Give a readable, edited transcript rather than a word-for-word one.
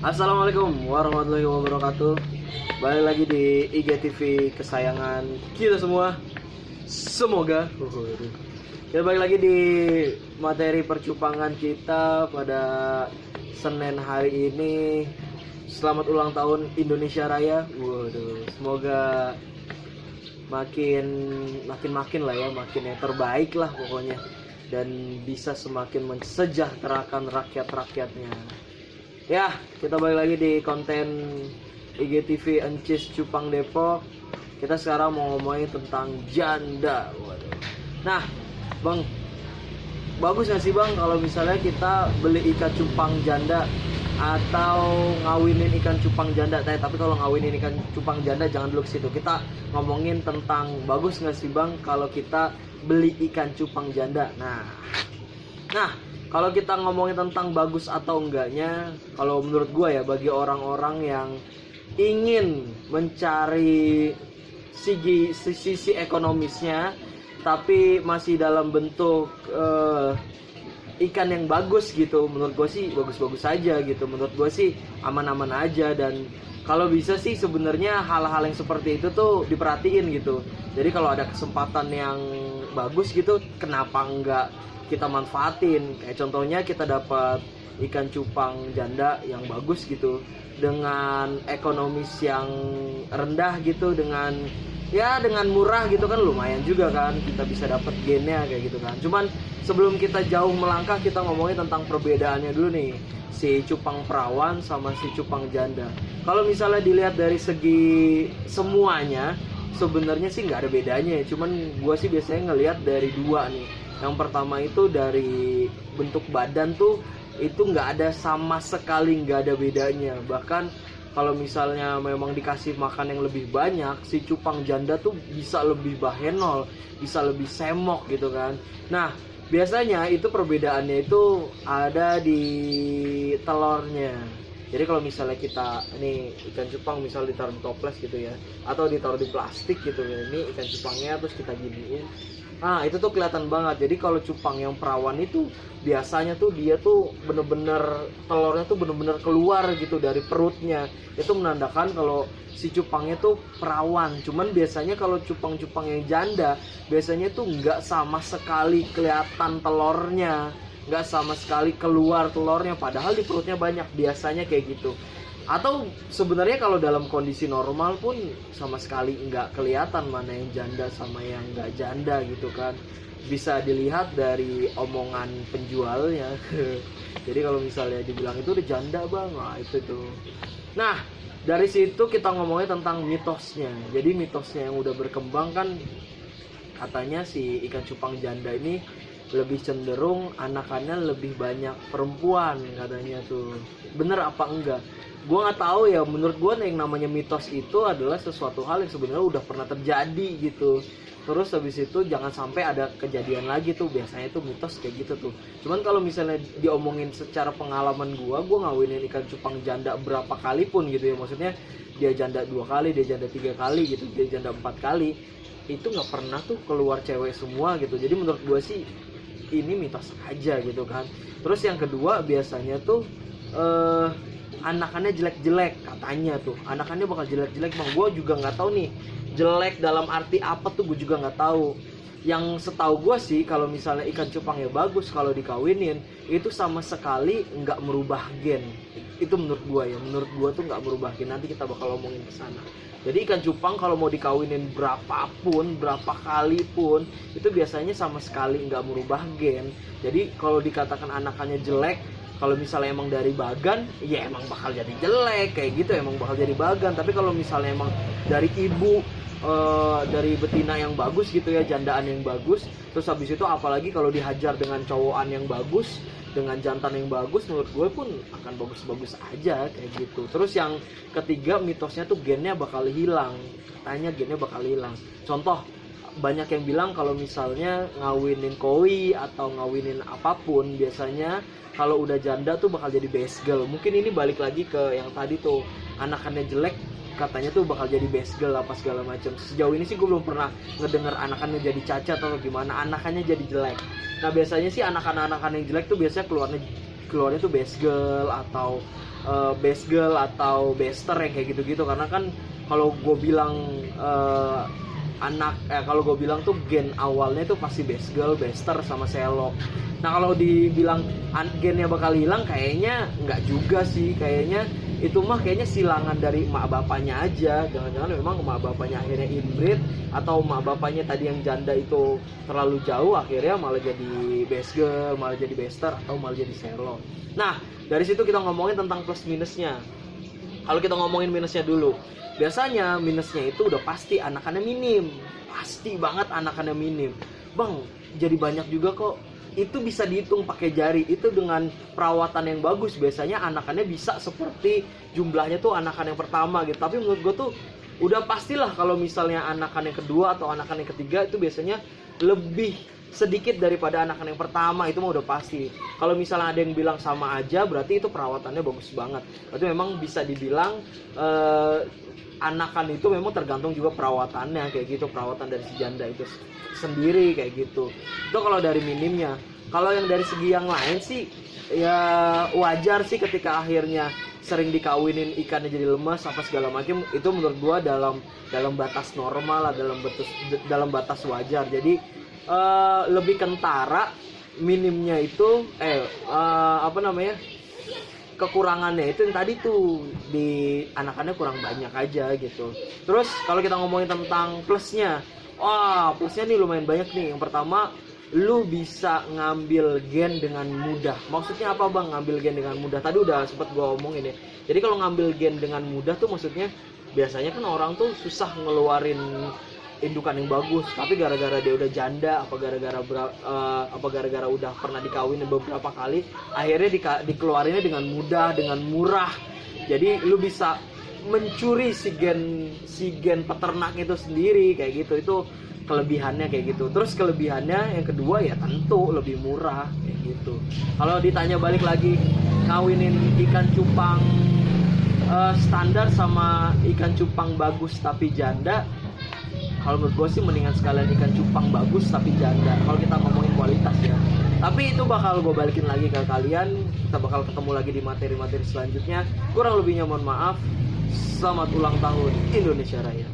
Assalamualaikum warahmatullahi wabarakatuh. Balik lagi di IGTV kesayangan kita semua. Semoga kita balik lagi di materi percupangan kita pada Senin hari ini. Selamat ulang tahun Indonesia Raya. Waduh, semoga makin lah ya, makin yang terbaik lah pokoknya, dan bisa semakin mensejahterakan rakyat-rakyatnya. Ya, kita balik lagi di konten IGTV Encis Cupang Depok. Kita sekarang mau ngomongin tentang janda. Waduh. Nah, Bang, bagus gak sih Bang kalau misalnya kita beli ikan cupang janda atau ngawinin ikan cupang janda? Tapi kalau ngawinin ikan cupang janda jangan dulu ke situ. Kita ngomongin tentang bagus gak sih Bang kalau kita beli ikan cupang janda. Nah, kalau kita ngomongin tentang bagus atau enggaknya, kalau menurut gue ya, bagi orang-orang yang ingin mencari sisi ekonomisnya, tapi masih dalam bentuk ikan yang bagus gitu, menurut gue sih bagus-bagus aja gitu. Menurut gue sih aman-aman aja, dan kalau bisa sih sebenarnya hal-hal yang seperti itu tuh diperhatiin gitu. Jadi kalau ada kesempatan yang bagus gitu, kenapa enggak kita manfaatin? Kayak contohnya kita dapat ikan cupang janda yang bagus gitu dengan ekonomis yang rendah gitu, dengan murah gitu kan, lumayan juga kan, kita bisa dapat gainnya kayak gitu kan. Cuman sebelum kita jauh melangkah, kita ngomongin tentang perbedaannya dulu nih, si cupang perawan sama si cupang janda. Kalau misalnya dilihat dari segi semuanya, sebenarnya sih nggak ada bedanya ya. Cuman gue sih biasanya ngelihat dari dua nih. Yang pertama itu dari bentuk badan tuh, itu nggak ada sama sekali, nggak ada bedanya. Bahkan kalau misalnya memang dikasih makan yang lebih banyak, si cupang janda tuh bisa lebih bahenol, bisa lebih semok gitu kan. Nah, biasanya itu perbedaannya itu ada di telurnya. Jadi kalau misalnya kita ini ikan cupang misalnya ditaruh di toples gitu ya, atau ditaruh di plastik gitu ya, ini ikan cupangnya terus kita giniin, itu tuh kelihatan banget. Jadi kalau cupang yang perawan itu biasanya tuh dia tuh bener-bener telurnya tuh bener-bener keluar gitu dari perutnya. Itu menandakan kalau si cupangnya tuh perawan. Cuman biasanya kalau cupang-cupang yang janda, biasanya tuh nggak sama sekali kelihatan telurnya, nggak sama sekali keluar telurnya, padahal di perutnya banyak. Biasanya kayak gitu. Atau sebenarnya kalau dalam kondisi normal pun sama sekali nggak kelihatan mana yang janda sama yang nggak janda gitu kan. Bisa dilihat dari omongan penjualnya. Jadi kalau misalnya dibilang itu udah janda bang, itu tuh. Nah, dari situ kita ngomongin tentang mitosnya. Jadi mitosnya yang udah berkembang kan, katanya si ikan cupang janda ini lebih cenderung anakannya lebih banyak perempuan katanya tuh. Bener apa enggak? Gue nggak tahu ya. Menurut gue yang namanya mitos itu adalah sesuatu hal yang sebenarnya udah pernah terjadi gitu. Terus habis itu jangan sampai ada kejadian lagi tuh. Biasanya tuh mitos kayak gitu tuh. Cuman kalau misalnya diomongin secara pengalaman gue ngawinin ikan cupang janda berapa kali pun gitu ya. Maksudnya dia janda 2 kali, dia janda 3 kali gitu, dia janda 4 kali, itu nggak pernah tuh keluar cewek semua gitu. Jadi menurut gue sih ini mitos aja gitu kan. Terus yang kedua, biasanya tuh anakannya jelek-jelek katanya tuh. Anakannya bakal jelek-jelek bang. Gue juga nggak tahu nih jelek dalam arti apa tuh, gue juga nggak tahu. Yang setahu gue sih kalau misalnya ikan cupangnya bagus, kalau dikawinin itu sama sekali nggak merubah gen. Itu menurut gue ya. Menurut gue tuh nggak merubah gen. Nanti kita bakal ngomongin ke sana. Jadi ikan cupang kalau mau dikawinin berapapun, berapa kali pun, itu biasanya sama sekali nggak merubah gen. Jadi kalau dikatakan anakannya jelek, kalau misalnya emang dari bagan, ya emang bakal jadi jelek kayak gitu, emang bakal jadi bagan. Tapi kalau misalnya emang dari ibu, dari betina yang bagus gitu ya, jandaan yang bagus, terus habis itu apalagi kalau dihajar dengan cowokan yang bagus, dengan jantan yang bagus, menurut gue pun akan bagus-bagus aja kayak gitu. Terus yang ketiga, mitosnya tuh gennya bakal hilang. Katanya gennya bakal hilang. Contoh, banyak yang bilang kalau misalnya ngawinin koi atau ngawinin apapun, biasanya kalau udah janda tuh bakal jadi besgel. Mungkin ini balik lagi ke yang tadi tuh, anakannya jelek katanya tuh bakal jadi besgel apa segala macam. Sejauh ini sih gue belum pernah ngedengar anakannya jadi cacat atau gimana, anakannya jadi jelek. Nah biasanya sih anakan-anakan yang jelek tuh biasanya keluarnya tuh besgel atau best girl atau bester yang kayak gitu-gitu. Karena kan kalau gue bilang kalau gue bilang tuh gen awalnya tuh pasti best girl, bester sama selok. Nah kalau dibilang gennya bakal hilang, kayaknya nggak juga sih. Kayaknya itu mah kayaknya silangan dari emak bapaknya aja. Jangan-jangan memang emak bapaknya akhirnya inbreed, atau emak bapaknya tadi yang janda itu terlalu jauh, akhirnya malah jadi best girl, malah jadi bester, atau malah jadi selok. Nah dari situ kita ngomongin tentang plus minusnya. Kalau kita ngomongin minusnya dulu, biasanya minusnya itu udah pasti anakannya minim. Pasti banget anakannya minim. Bang, jadi banyak juga kok. Itu bisa dihitung pakai jari. Itu dengan perawatan yang bagus, biasanya anakannya bisa seperti jumlahnya tuh anakan yang pertama gitu. Tapi menurut gue tuh udah pastilah kalau misalnya anakan yang kedua atau anakan yang ketiga itu biasanya lebih sedikit daripada anakan yang pertama. Itu mah udah pasti. Kalau misalnya ada yang bilang sama aja, berarti itu perawatannya bagus banget. Berarti memang bisa dibilang anakan itu memang tergantung juga perawatannya kayak gitu, perawatan dari si janda itu sendiri kayak gitu. Itu kalau dari minimnya. Kalau yang dari segi yang lain sih ya wajar sih ketika akhirnya sering dikawinin ikannya jadi lemas apa segala macam. Itu menurut gua dalam batas normal lah, dalam batas wajar. Jadi lebih kentara minimnya itu kekurangannya itu yang tadi tuh di anakannya kurang banyak aja gitu. Terus kalau kita ngomongin tentang plusnya, plusnya nih lumayan banyak nih. Yang pertama, lu bisa ngambil gen dengan mudah. Maksudnya apa bang ngambil gen dengan mudah? Tadi udah sempet gua omongin ya. Jadi kalau ngambil gen dengan mudah tuh maksudnya biasanya kan orang tuh susah ngeluarin indukan yang bagus, tapi gara-gara dia udah janda, apa gara-gara udah pernah dikawin beberapa kali, akhirnya dikeluarinnya dengan mudah, dengan murah. Jadi lu bisa mencuri si gen peternak itu sendiri kayak gitu. Itu kelebihannya kayak gitu. Terus kelebihannya yang kedua ya tentu lebih murah kayak gitu. Kalau ditanya balik lagi ngawinin ikan cupang standar sama ikan cupang bagus tapi janda, kalau menurut gue sih mendingan sekalian ikan cupang bagus tapi janda kalau kita ngomongin kualitas ya. Tapi itu bakal gue balikin lagi ke kalian. Kita bakal ketemu lagi di materi-materi selanjutnya. Kurang lebihnya mohon maaf. Selamat ulang tahun Indonesia Raya.